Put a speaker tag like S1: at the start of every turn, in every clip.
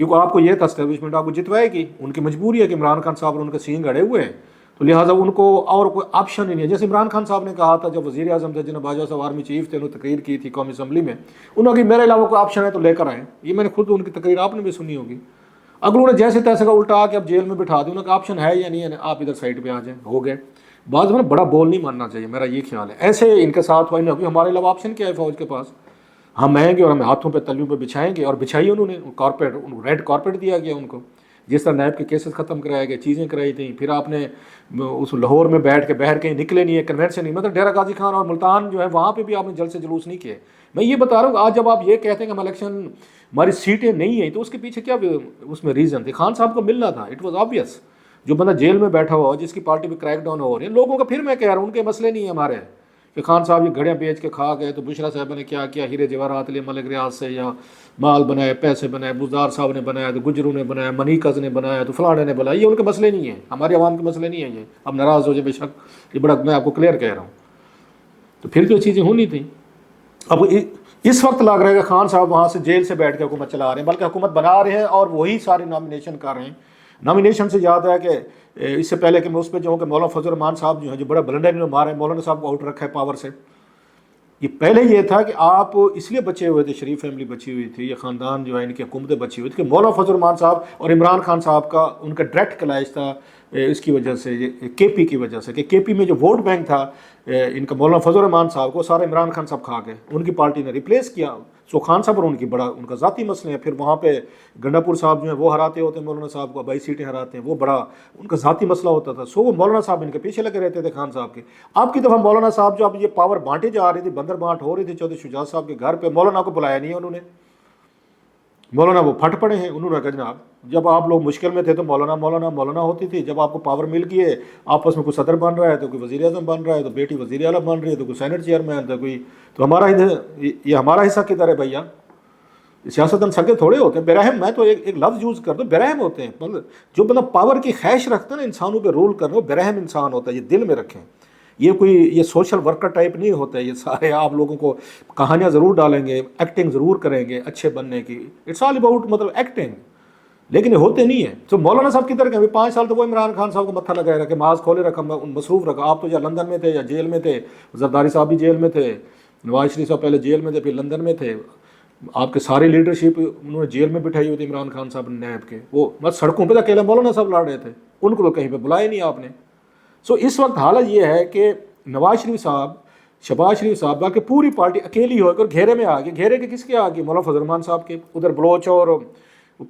S1: کیونکہ آپ کو یہ تھا اسٹیبلشمنٹ آپ کو جتوائے گی، ان کی مجبوری ہے کہ عمران خان صاحب اور ان کے سینگ اڑے ہوئے ہیں، تو لہٰذا ان کو اور کوئی آپشن ہی نہیں ہے۔ جیسے عمران خان صاحب نے کہا تھا جب وزیر اعظم تھے، جناب باجوہ صاحب آرمی چیف تھے، انہوں نے تقریر کی تھی قومی اسمبلی میں، انہوں نے کہا میرے علاوہ کوئی آپشن ہے تو لے کر آئیں۔ یہ میں نے خود ان کی تقریر آپ نے بھی سنی ہوگی۔ اگر انہیں جیسے تیسے کا الٹا کہ اب جیل میں بٹھا دیں، انہوں کا آپشن ہے یا نہیں ہے، آپ ادھر سائڈ پہ آ جائیں، ہو گئے۔ بعض میں بڑا بول نہیں ماننا چاہیے، میرا یہ خیال ہے۔ ایسے ان کے ساتھ ہوا نہیں، ہمارے علاوہ آپشن کیا ہے فوج کے پاس؟ ہم آئیں گے اور ہمیں ہاتھوں پہ تلیوں پہ بچھائیں گے، اور بچھائی انہوں نے کارپیٹ، ریڈ کارپیٹ دیا گیا ان کو، جس طرح نیب کے کیسز ختم کرائے گئے، چیزیں کرائی تھیں۔ پھر آپ نے اس لاہور میں بیٹھ کے باہر کہیں نکلے نہیں ہے، کنونشن نہیں، مطلب ڈیرہ غازی خان اور ملتان جو ہے وہاں پہ بھی آپ نے جلد سے جلوس نہیں کیے۔ میں یہ بتا رہا ہوں آج جب آپ یہ کہتے ہیں کہ ہم الیکشن ہماری سیٹیں نہیں ہیں، تو اس کے پیچھے کیا اس میں ریزن تھے؟ خان صاحب کو ملنا تھا، اٹ واز آبویس۔ جو بندہ جیل میں بیٹھا ہوا جس کی پارٹی پہ کریک ڈاؤن ہو رہے ہیں لوگوں کا، پھر میں کہہ رہا ہوں ان کے مسئلے نہیں ہیں ہمارے، کہ خان صاحب یہ گھڑیاں بیچ کے کھا گئے تو بشرا صاحب نے کیا کیا، ہیرے جواہرات لیے ملک ریاض سے، یا مال بنائے، پیسے بنائے، بزدار صاحب نے بنایا تو گجروں نے بنایا، منیکز نے بنایا تو فلانے نے بنایا۔ یہ ان کے مسئلے نہیں ہیں، ہمارے عوام کے مسئلے نہیں ہیں۔ یہ اب ناراض ہو جائے بے شک، یہ بڑا میں آپ کو کلیئر کہہ رہا ہوں۔ تو پھر تو یہ چیزیں ہونی تھیں۔ اب اس وقت لگ رہا ہے کہ خان صاحب وہاں سے جیل سے بیٹھ کے حکومت چلا رہے ہیں، بلکہ حکومت بنا رہے ہیں اور وہی ساری نامینیشن کر رہے ہیں۔ نامینیشن سے یاد ہے کہ اس سے پہلے کہ میں اس پہ جو ہوں کہ مولانا فضل الرحمان صاحب جو ہیں، جو بڑا بلنڈر انہوں نے مارا ہے، مولانا صاحب کو آؤٹ رکھا ہے پاور سے۔ یہ پہلے یہ تھا کہ آپ اس لیے بچے ہوئے تھے، شریف فیملی بچی ہوئی تھی، یہ خاندان جو ہے ان کی حکومتیں بچی ہوئی تھی، کہ مولانا فضل الرحمان صاحب اور عمران خان صاحب کا ان کا ڈائریکٹ کلیش تھا اس کی وجہ سے، کے پی کی وجہ سے، کہ کے پی میں جو ووٹ بینک تھا ان کا مولانا فضل الرحمان صاحب کو سارا عمران خان صاحب کھا گئے، ان کی پارٹی نے ریپلیس کیا۔ سو خان صاحب اور ان کی بڑا ان کا ذاتی مسئلے ہیں۔ پھر وہاں پہ گنڈا پور صاحب جو ہیں وہ ہراتے ہوتے ہیں مولانا صاحب کو، 22 سیٹیں ہراتے ہیں، وہ بڑا ان کا ذاتی مسئلہ ہوتا تھا۔ سو وہ مولانا صاحب ان کے پیچھے لگے رہتے تھے خان صاحب کے۔ اب کی دفعہ مولانا صاحب جو اب یہ پاور بانٹے جا رہی تھی، بندر بانٹ ہو رہی تھی چودھری شجاعت صاحب کے گھر پہ، مولانا کو بلایا نہیں انہوں نے۔ مولانا وہ پھٹ پڑے ہیں، انہوں نے کہا جناب جب آپ لوگ مشکل میں تھے تو مولانا مولانا مولانا ہوتی تھی، جب آپ کو پاور مل گئی ہے، آپس میں کوئی صدر بن رہا ہے تو کوئی وزیر اعظم بن رہا ہے، تو بیٹی وزیر اعلیٰ بن رہی ہے، تو کوئی سینٹ چیئرمین، تو کوئی تو ہمارا یہ ہمارا حصہ کدھر ہے بھیا؟ سیاستدان سگے تھوڑے ہوتے ہیں، برہم، میں تو ایک لفظ یوز کر دوں، برہم ہوتے ہیں۔ مطلب جو بندہ پاور کی خواہش رکھتا ہے نا انسانوں پہ رول کرنا، وہ برہم انسان ہوتا ہے، یہ دل میں رکھیں۔ یہ کوئی یہ سوشل ورکر ٹائپ نہیں ہوتا ہے، یہ سارے آپ لوگوں کو کہانیاں ضرور ڈالیں گے، ایکٹنگ ضرور کریں گے اچھے بننے کی، اٹس آل اباؤٹ مطلب ایکٹنگ، لیکن یہ ہوتے نہیں ہیں۔ تو مولانا صاحب کدھر گئے؟ 5 سال تو وہ عمران خان صاحب کو متھا لگائے رکھے، معاذ کھولے رکھا، مصروف رکھا۔ آپ تو یا لندن میں تھے یا جیل میں تھے، زرداری صاحب بھی جیل میں تھے، نواز شریف صاحب پہلے جیل میں تھے پھر لندن میں تھے، آپ کے ساری لیڈرشپ انہوں نے جیل میں بٹھائی ہوئی تھی عمران خان صاحب نیب کے، وہ بس سڑکوں پہ اکیلے مولانا صاحب لڑ رہے تھے، ان کو تو کہیں پہ بلایا نہیں آپ نے۔ سو اس وقت حالت یہ ہے کہ نواز شریف صاحب، شہباز شریف صاحب، بلکہ پوری پارٹی اکیلی ہو کر گھیرے میں آ گئی۔ گھیرے کے کس کے آ گئی؟ مولانا فضل الرحمان صاحب کے، ادھر بلوچ اور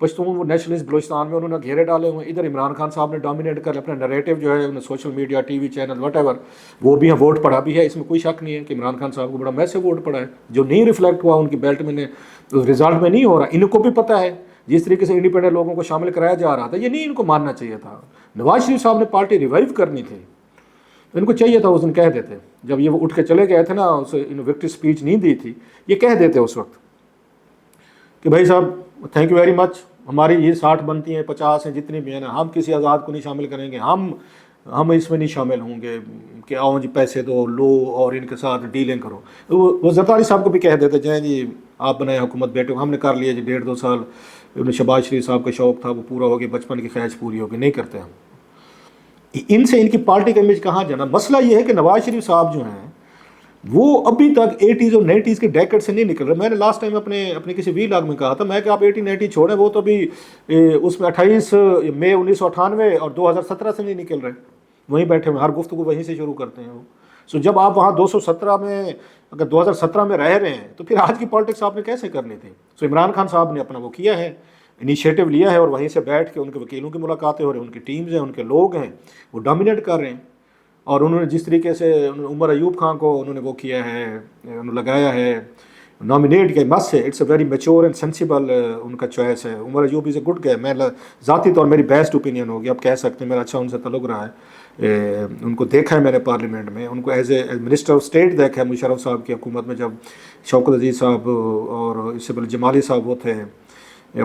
S1: پشتون وہ نیشنلسٹ بلوچستان میں انہوں نے گھیرے ڈالے ہوئے، ادھر عمران خان صاحب نے ڈومینیٹ کر اپنا نریٹو جو ہے انہیں social media, T V channel, what ever, وہ بھی ہیں، ووٹ پڑا بھی ہے، اس میں کوئی شک نہیں ہے کہ عمران خان صاحب کو بڑا میسو ووٹ پڑا ہے، جو نہیں ریفلیکٹ ہوا ان کی بیلٹ میں رزلٹ میں نہیں ہو رہا۔ ان کو بھی پتہ ہے جس طریقے سے انڈیپینڈنٹ لوگوں کو شامل کرایا جا رہا تھا، یہ نہیں ان کو ماننا چاہیے تھا۔ نواز شریف صاحب نے پارٹی ریوائیو کرنی تھی، ان کو چاہیے تھا اس دن کہہ دیتے، جب یہ وہ اٹھ کے چلے گئے تھے نا، اسے وکٹری اسپیچ نہیں دی تھی، یہ کہہ دیتے اس وقت کہ بھائی صاحب تھینک یو ویری مچ، ہماری یہ 60 بنتی ہیں، 50 ہیں، جتنی بھی ہیں نا، ہم کسی آزاد کو نہیں شامل کریں گے، ہم اس میں نہیں شامل ہوں گے کہ آؤ جی پیسے دو لو اور ان کے ساتھ ڈیلنگ کرو۔ وہ زرداری صاحب کو بھی کہہ دیتے جائیں جی آپ بنائے حکومت بیٹے، ہم نے کر لیا جی 1.5-2 سال، شہباز شریف صاحب کا شوق تھا وہ پورا ہو گیا، بچپن کی خواہش پوری ہو گئی، نہیں کرتے ہم۔ ان سے ان کی پارٹی کا امیج کہاں جانا؟ مسئلہ یہ ہے کہ نواز شریف صاحب جو ہیں وہ ابھی تک 80s اور 90s کے ڈیکڈ سے نہیں نکل رہے۔ میں نے لاسٹ ٹائم اپنے کسی وی لاگ میں کہا تھا، میں کہ آپ 80-90 چھوڑیں، وہ تو ابھی اس میں 28 مئی 1998 اور 2017 سے نہیں نکل رہے، وہیں بیٹھے ہوئے، ہر گفتگو وہیں سے شروع کرتے ہیں وہ۔ سو جب آپ وہاں 217 میں اگر 2017 میں رہ رہے ہیں تو پھر آج کی پالیٹکس آپ نے کیسے کرنی تھی؟ سو عمران خان صاحب نے اپنا وہ کیا ہے، انیشیٹو لیا ہے، اور وہیں سے بیٹھ کے ان کے وکیلوں کی ملاقاتیں ہو رہی ہیں، ان کی ٹیمز ہیں، ان کے لوگ ہیں، وہ ڈومینیٹ کر رہے ہیں۔ اور انہوں نے جس طریقے سے عمر ایوب خان کو انہوں نے وہ کیا ہے، انہوں نے لگایا ہے، نامینیٹ کیا، مس ہے، it's a very mature and sensible ان کا چوائس ہے۔ عمر ایوب از اے گڈ گائے، میں ذاتی طور میری بیسٹ اوپینین ہوگی، اب کہہ سکتے ہیں میرا اچھا ان سے تعلق رہا ہے، ان کو دیکھا ہے میں نے پارلیمنٹ میں، ان کو as a minister of state دیکھا ہے مشرف صاحب کی حکومت میں، جب شوکت عزیز صاحب اور اس سے پہلے جمالی صاحب وہ تھے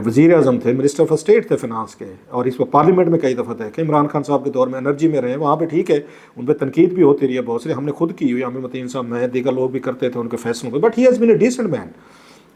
S1: وزیر اعظم تھے، منسٹر آف اسٹیٹ تھے فنانس کے، اور اس پر پارلیمنٹ میں کئی دفعہ تھے کہ عمران خان صاحب کے دور میں انرجی میں رہے، وہاں پہ ٹھیک ہے ان پہ تنقید بھی ہوتی رہی ہے بہت سی، ہم نے خود کی ہوئی، عامر متین صاحب میں، دیگر لوگ بھی کرتے تھے ان کے فیصلوں پہ، but he has been a decent man.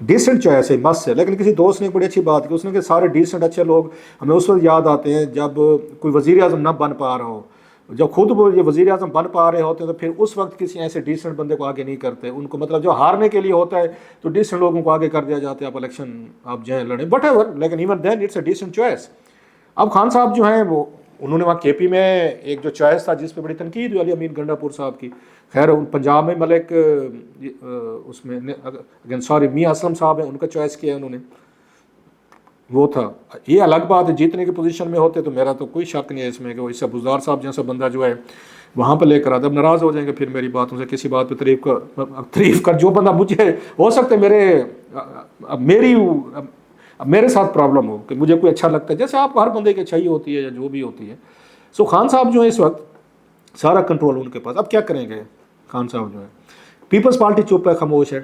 S1: Decent choice ہے مست ہے. لیکن کسی دوست نے ایک بڑی اچھی بات کی, اس نے کہ سارے ڈیسنٹ اچھے لوگ ہمیں اس وقت یاد آتے ہیں جب کوئی وزیر اعظم نہ بن پا رہا ہو. جب خود وہ یہ وزیر اعظم بن پا رہے ہوتے ہیں تو پھر اس وقت کسی ایسے ڈیسنٹ بندے کو آگے نہیں کرتے. ان کو مطلب جو ہارنے کے لیے ہوتا ہے تو ڈیسنٹ لوگوں کو آگے کر دیا جاتا ہے, آپ الیکشن آپ جائیں لڑیں بٹ ایور. لیکن even then it's a decent choice. اب خان صاحب جو ہیں وہ انہوں نے وہاں کے پی میں ایک جو چوائس تھا جس پہ بڑی تنقید ہوئی علی امین گنڈا پور صاحب کی, خیر پنجاب میں ملک اس میں سوری میاں اسلم صاحب ہیں, ان کا چوائس کیا ہے انہوں نے, وہ تھا. یہ الگ بات ہے جیتنے کی پوزیشن میں ہوتے تو میرا تو کوئی شک نہیں ہے اس میں کہ وہ اس سے ابوذر صاحب جیسا بندہ جو ہے وہاں پہ لے کر آتا. اب ناراض ہو جائیں گے پھر میری باتوں سے, کسی بات پہ تعریف کر جو بندہ مجھے ہو سکتا ہے میرے ساتھ پرابلم ہو کہ مجھے کوئی اچھا لگتا ہے, جیسے آپ کو ہر بندے کی اچھائی ہوتی ہے یا جو بھی ہوتی ہے. سو خان صاحب جو ہے اس وقت سارا کنٹرول ان کے پاس. اب کیا کریں گے خان صاحب جو ہے, پیپلز پارٹی چپ ہے, خاموش ہے.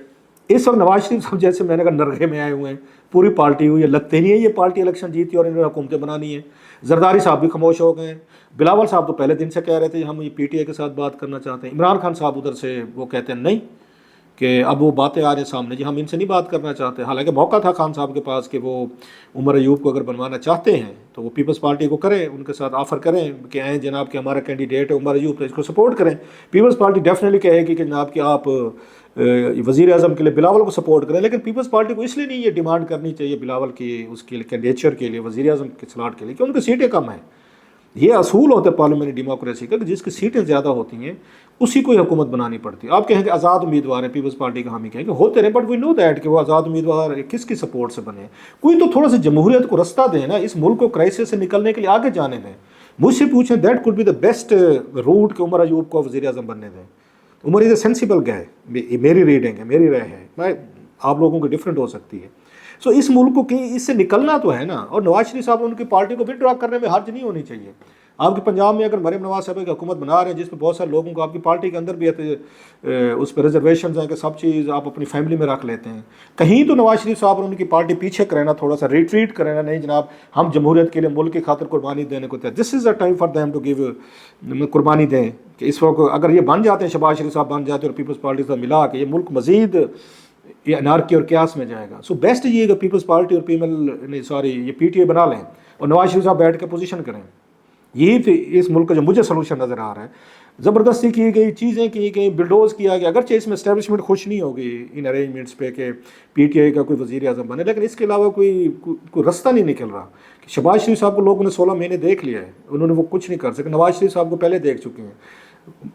S1: اس وقت نواز شریف صاحب جیسے میں نے کہا نرغے میں آئے ہوئے ہیں, پوری پارٹی ہوئی ہے, لگتے نہیں ہے یہ پارٹی الیکشن جیتی اور انہوں نے حکومتیں بنانی ہے. زرداری صاحب بھی خاموش ہو گئے ہیں. بلاول صاحب تو پہلے دن سے کہہ رہے تھے ہم یہ پی ٹی اے کے ساتھ بات کرنا چاہتے ہیں. عمران خان صاحب ادھر سے وہ کہتے ہیں نہیں کہ اب وہ باتیں آ رہے ہیں سامنے, جی ہم ان سے نہیں بات کرنا چاہتے. حالانکہ موقع تھا خان صاحب کے پاس کہ وہ عمر ایوب کو اگر بنوانا چاہتے ہیں تو وہ پیپلز پارٹی کو کریں, ان کے ساتھ آفر کریں کہ آئیں جناب کہ ہمارا کینڈیڈیٹ ہے عمر ایوب, تو اس کو سپورٹ کریں. پیپلز پارٹی ڈیفینیٹلی کہے گی کہ جناب کہ آپ وزیر اعظم کے لیے بلاول کو سپورٹ کریں. لیکن پیپلز پارٹی کو اس لیے نہیں یہ ڈیمانڈ کرنی چاہیے بلاول کی اس کے کینڈیڈیچر کے لیے وزیر اعظم کے سلاٹ کے لیے کہ ان کی سیٹیں کم ہیں. یہ اصول ہوتا ہے پارلیمنٹری ڈیموکریسی کا کہ جس کی سیٹیں زیادہ ہوتی ہیں اسی کو حکومت بنانی پڑتی ہے. آپ کہیں کہ آزاد امیدوار ہیں پیپلز پارٹی کا, ہم ہی کہیں کہ ہوتے رہے, بٹ وی نو دیٹ کہ وہ آزاد امیدوار کس کی سپورٹ سے بنے. کوئی تو تھوڑا سا جمہوریت کو رستہ دیں نا, اس ملک کو کرائسس سے نکلنے کے لیے آگے جانے دیں. مجھ سے پوچھیں that could be the best route کہ عمر ایوب کو وزیر اعظم بننے دیں. عمر از اے سینسیبل گائے, میری ریڈنگ ہے, میری رائے ہے, آپ لوگوں کی ڈفرینٹ ہو سکتی ہے. سو اس ملک کو کہ اس سے نکلنا تو ہے نا, اور نواز شریف صاحب ان کی پارٹی کو ودرا کرنے میں حرج نہیں ہونی چاہیے. آپ کے پنجاب میں اگر مریم نواز صاحب کی حکومت بنا رہے ہیں جس پہ بہت سارے لوگوں کو آپ کی پارٹی کے اندر بھی اس پہ ریزرویشنز ہیں کہ سب چیز آپ اپنی فیملی میں رکھ لیتے ہیں, کہیں تو نواز شریف صاحب اور ان کی پارٹی پیچھے کرے نا, تھوڑا سا ریٹریٹ کرے نا, نہیں جناب ہم جمہوریت کے لیے ملک کی خاطر قربانی دینے کو تیار. This is a time for them to give قربانی دیں کہ اس وقت اگر یہ بن جاتے ہیں, شہباز شریف صاحب بن جاتے ہیں اور پیپلز پارٹی سے ملا کے یہ ملک مزید یہ انارکی اور قیاس میں جائے گا. سو بیسٹ یہ کہ پیپلز پارٹی اور یہ پی ٹی اے بنا لیں اور نواز شریف صاحب بیٹھ کے پوزیشن کریں. یہی تو اس ملک کا جو مجھے سلوشن نظر آ رہا ہے. زبردستی کی گئی چیزیں کی گئی, بلڈوز کیا گیا, اگرچہ اس میں اسٹیبلشمنٹ خوش نہیں ہوگی ان ارینجمنٹس پہ کہ پی ٹی آئی کا کوئی وزیر اعظم بنے, لیکن اس کے علاوہ کوئی رستہ نہیں نکل رہا. شہباز شریف صاحب کو لوگوں نے 16 مہینے دیکھ لیا ہے, انہوں نے وہ کچھ نہیں کر سکے. نواز شریف صاحب کو پہلے دیکھ چکے ہیں.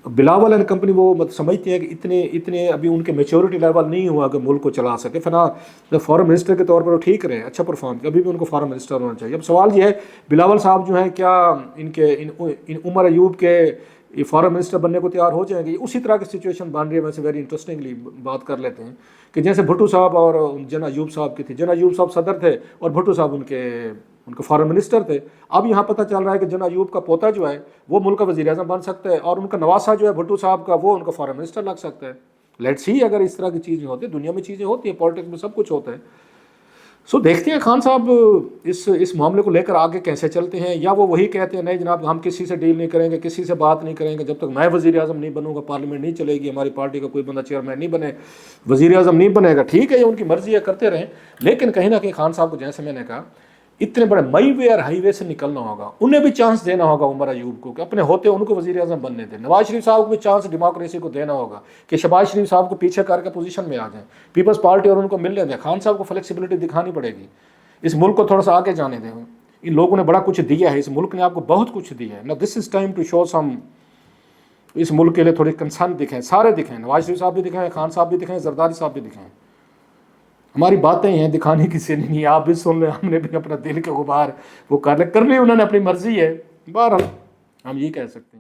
S1: بلاول اینڈ کمپنی وہ سمجھتی ہیں کہ اتنے ابھی ان کے میچورٹی لیول نہیں ہوا کہ ملک کو چلا سکے. فارن منسٹر کے طور پر وہ ٹھیک رہے, اچھا پرفارم کیا, ابھی بھی ان کو فارن منسٹر ہونا چاہیے. اب سوال یہ ہے بلاول صاحب جو ہیں کیا ان عمر ایوب کے فارن منسٹر بننے کو تیار ہو جائیں گے؟ اسی طرح کی سچویشن بن رہی ہے. ویسے ویری انٹرسٹنگلی بات کر لیتے ہیں کہ جیسے بھٹو صاحب اور جن ایوب صاحب کی تھی. جن ایوب صاحب صدر تھے اور بھٹو صاحب ان کے فارن منسٹر تھے. اب یہاں پتہ چل رہا ہے کہ جن ایوب کا پوتا جو ہے وہ ملک کا وزیر اعظم بن سکتا ہے اور ان کا نواسا جو ہے بھٹو صاحب کا وہ ان کا فارن منسٹر لگ سکتا ہے. لیٹس سی اگر اس طرح کی چیزیں ہوتی ہیں, دنیا میں چیزیں ہوتی ہیں, پالیٹکس میں سب کچھ ہوتا ہے. سو دیکھتے ہیں خان صاحب اس معاملے کو لے کر آگے کیسے چلتے ہیں, یا وہ وہی کہتے ہیں نہیں جناب ہم کسی سے ڈیل نہیں کریں گے, کسی سے بات نہیں کریں گے, جب تک میں وزیر اعظم نہیں بنوں گا پارلیمنٹ نہیں چلے گی, ہماری پارٹی کا کوئی بندہ چیئرمین نہیں بنے, وزیر اعظم نہیں بنے گا. ٹھیک ہے یہ ان کی مرضی ہے, کرتے رہیں. لیکن کہیں نہ کہیں خان صاحب کو جیسے میں نے کہا اتنے بڑے مئی وے اور ہائی وے سے نکلنا ہوگا. انہیں بھی چانس دینا ہوگا عمر ایوب کو کہ اپنے ہوتے ان کو وزیر اعظم بننے دیں. نواز شریف صاحب کو بھی چانس ڈیموکریسی کو دینا ہوگا کہ شہباز شریف صاحب کو پیچھے کر کے پوزیشن میں آ جائیں, پیپلز پارٹی اور ان کو ملنے دیں. خان صاحب کو فلیکسیبلٹی دکھانی پڑے گی, اس ملک کو تھوڑا سا آگے جانے دیں. ان لوگوں نے بڑا کچھ دیا ہے, اس ملک نے آپ کو بہت کچھ دیا ہے. نا دس از ٹائم ٹو شو سم, اس ملک کے لیے تھوڑی کنسرن دکھیں, سارے دکھیں, نواز شریف صاحب بھی دکھیں, خان صاحب بھی دکھیں, زرداری صاحب بھی دکھیں. ہماری باتیں ہیں دکھانے کی سے نہیں, آپ بھی سن لیں, ہم نے بھی اپنا دل کے غبار وہ کر لیں, انہوں نے اپنی مرضی ہے. بہرحال ہم یہ کہہ سکتے ہیں.